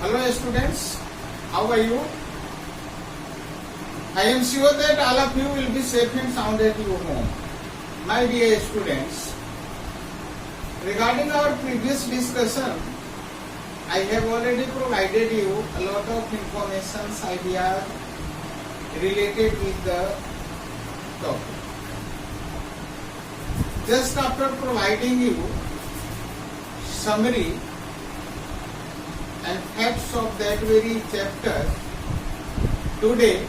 Hello students, how are you? I am sure that all of you will be safe and sound at your home. My dear students, regarding our previous discussion, I have already provided you a lot of information, ideas related with the topic. Just after providing you summary and facts of that very chapter, today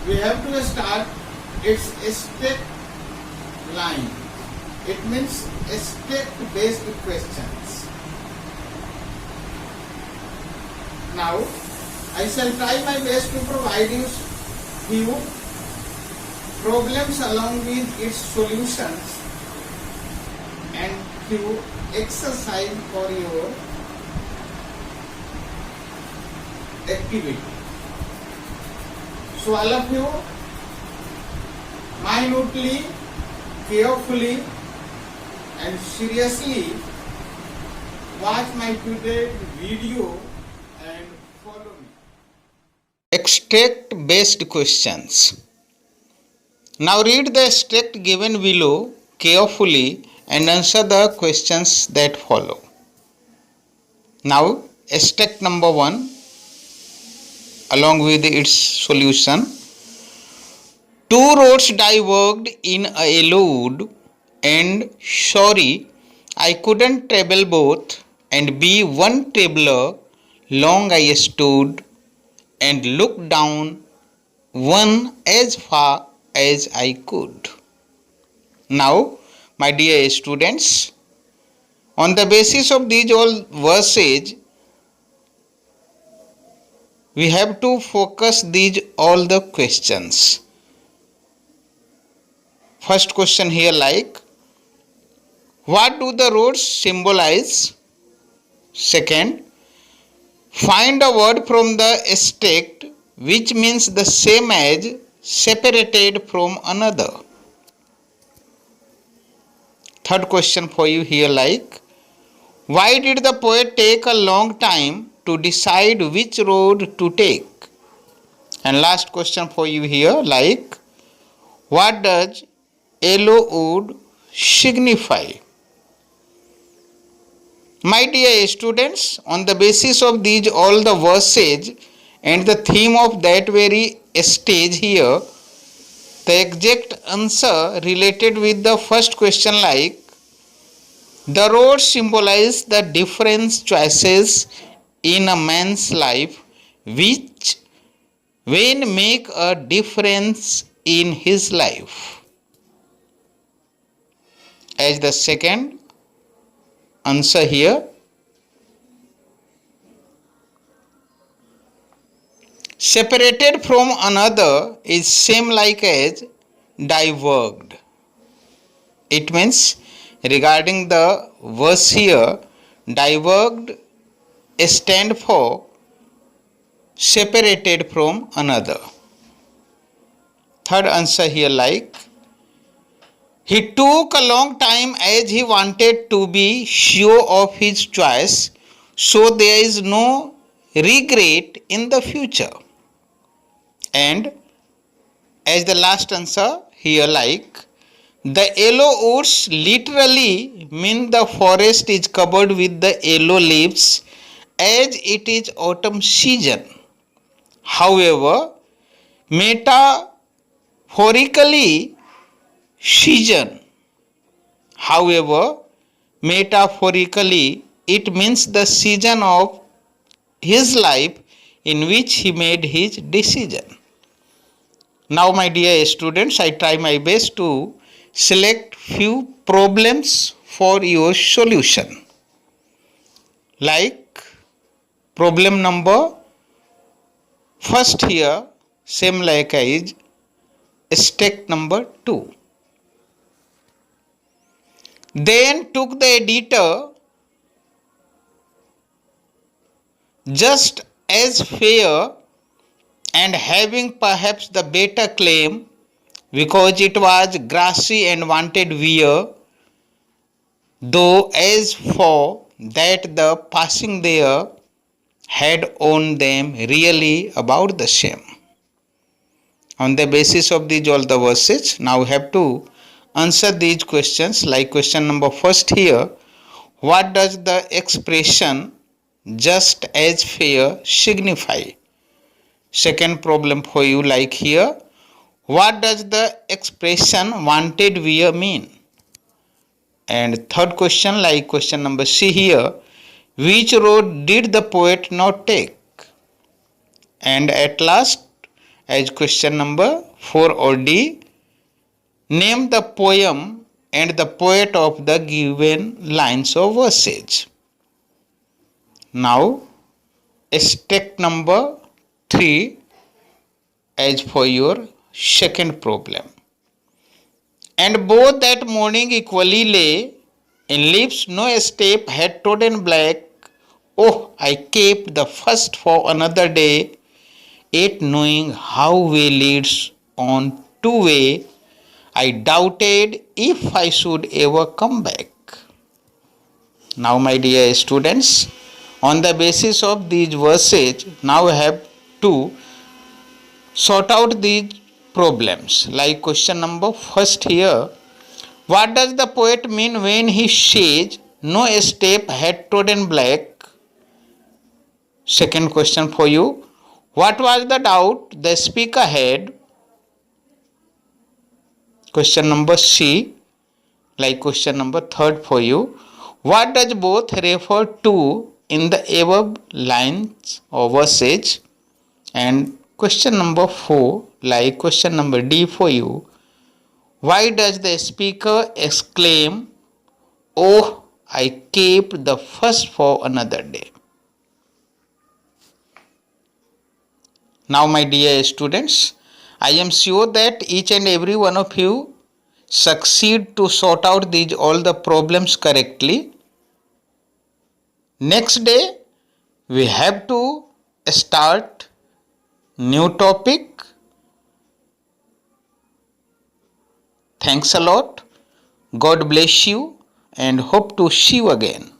we have to start its step line. It means step based questions. Now I shall try my best to provide you few problems along with its solutions and few exercise for your activity. So all of you minutely, carefully and seriously watch my today's video and follow me. Extract based questions. Now read the extract given below carefully and answer the questions that follow. Now extract number 1 along with its solution. Two roads diverged in a yellow wood, and sorry, I couldn't travel both, and be one traveller. Long I stood and looked down one as far as I could. Now, my dear students, on the basis of these all verses, we have to focus these all the questions. First question here like, what do the roads symbolize? Second, find a word from the extract which means the same as separated from another. Third question for you here like, why did the poet take a long time to decide which road to take? And last question for you here like, what does yellow wood signify? My dear students, on the basis of these all the verses and the theme of that very stage here, the exact answer related with the first question like, the roads symbolize the different choices in a man's life which when make a difference in his life. As the second answer here, separated from another is same like as diverged. It means regarding the verse here, diverged stand for separated from another. Third answer here like, he took a long time as he wanted to be sure of his choice, so there is no regret in the future. And as the last answer here like, the yellow woods literally mean the forest is covered with the yellow leaves as it is autumn season. However, metaphorically it means the season of his life in which he made his decision. Now my dear students, I try my best to select few problems for your solution. Like problem number first here, same like as step number 2. Then took the editor just as fair and having perhaps the better claim because it was grassy and wanted wear, though as for that the passing there had on them really about the same. On the basis of these all the verses, now we have to answer these questions. Like question number first here, what does the expression just as fair signify? Second problem for you, like here, what does the expression wanted wear mean? And third question, like question number C here, which road did the poet not take? And at last, as question number 4 or D, name the poem and the poet of the given lines of verses. Now, step number 3 as for your second problem. And both that morning equally lay, in lips no step had trodden black. Oh, I kept the first for another day, yet knowing how way leads on to way, I doubted if I should ever come back. Now, my dear students, on the basis of these verses, now I have to sort out these problems. Like question number first here, what does the poet mean when he says no step had trodden black? Second question for you, what was the doubt the speaker had? Question number C, like question number third for you, what does both refer to in the above lines or verses? And question number 4, like question number D for you, why does the speaker exclaim, oh, I kept the first for another day? Now, my dear students, I am sure that each and every one of you succeed to sort out these all the problems correctly. Next day, we have to start new topic. Thanks a lot. God bless you and hope to see you again.